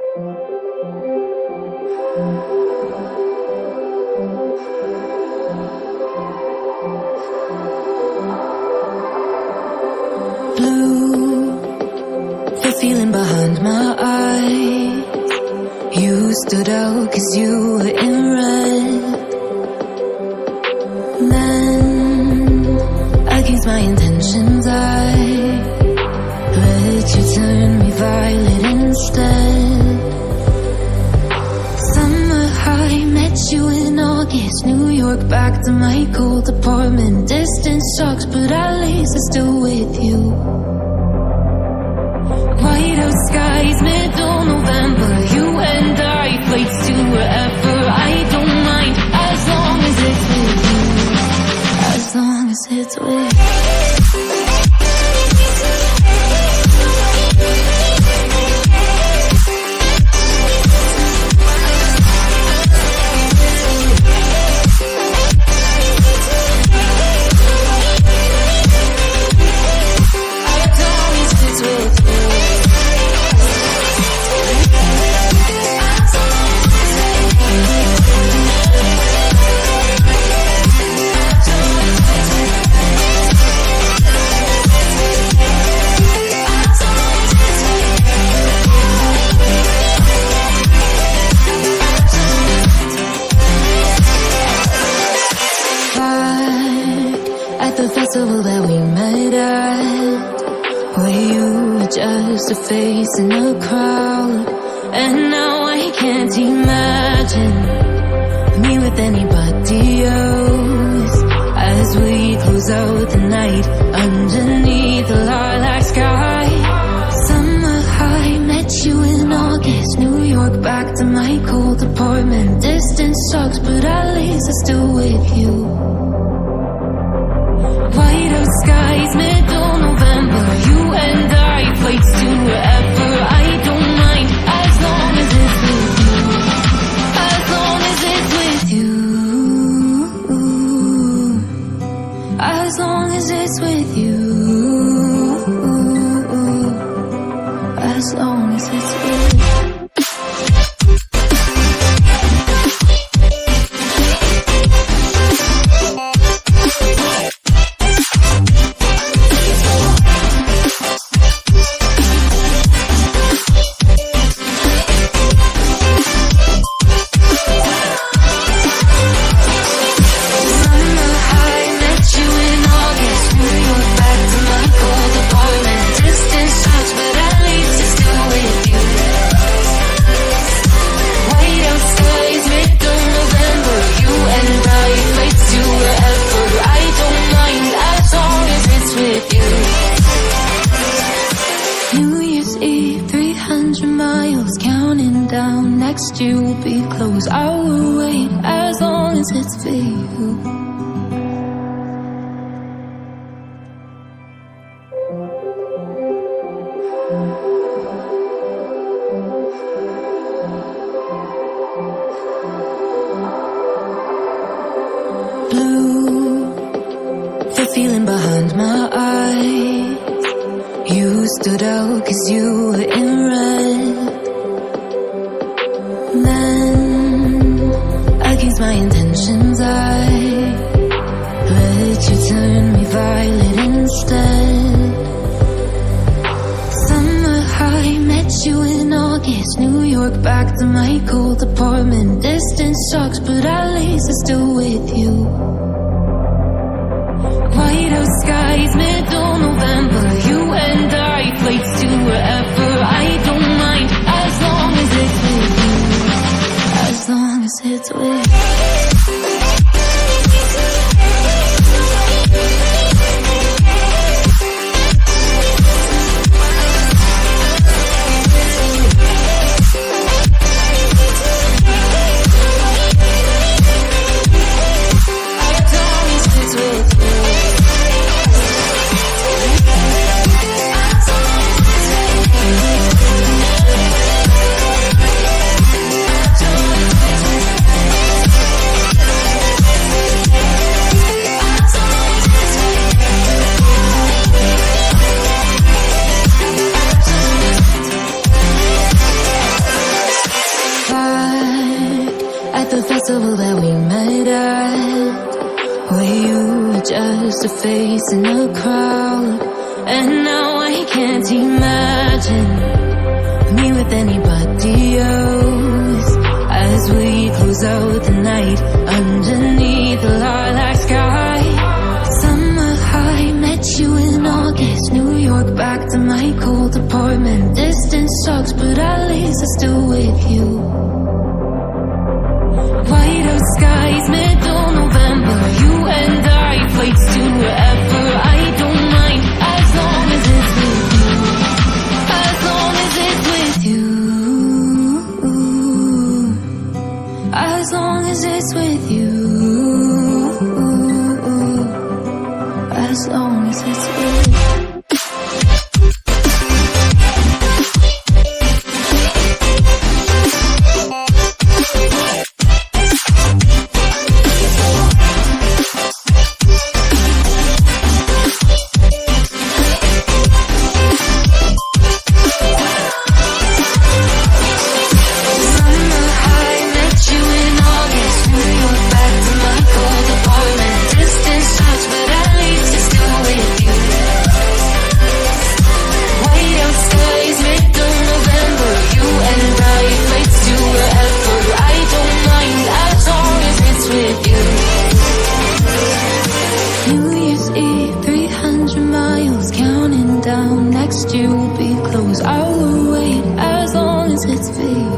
Blue, the feeling behind my eyes. You stood out 'cause you were in red. Then, against my intentions, I let you turn me violet instead. Summer high, met you in August. New York, back to my cold apartment. Distance sucks, but at least I'm still with you. White out skies, middle November. You and I, flights to wherever. I don't mind, as long as it's with you. As long as it's with you. That we met at, where you were just a face in a crowd. And now I can't imagine me with anybody else. As we close out the night underneath the lilac sky. Summer high, met you in August. New York, back to my cold apartment. Distance sucks, but at least I'm still with you. White out skies, middle November. You and I, flights to wherever. I don't mind, as long as it's with you. As long as it's with you. As long as it's with you. As long as it's with you. Next year will be close. I will wait as long as it's for you. Blue, the feeling behind my eyes. You stood out 'cause you were in red. Then, against my intentions, I let you turn me violet instead. Summer high, met you in August. New York, back to my cold apartment. Distance sucks, but at least I'm still with you. White out skies, middle November. You and I, flights to wherever. I don't mind, as long as it's with you. As long as it's with you. As long as it's with you. just a face in a crowd. And now I can't imagine me with anybody else. As we close out the night underneath the lilac sky. Summer high, met you in August. New York, back to my cold apartment. Distance sucks, but at least I'm still with you. White out skies, middle November. You and I, flights to wherever. I don't mind, as long as it's with you. As long as it's with you. As long as it's with you. As long as it's with you. Next year will be close. I will wait as long as it's fake.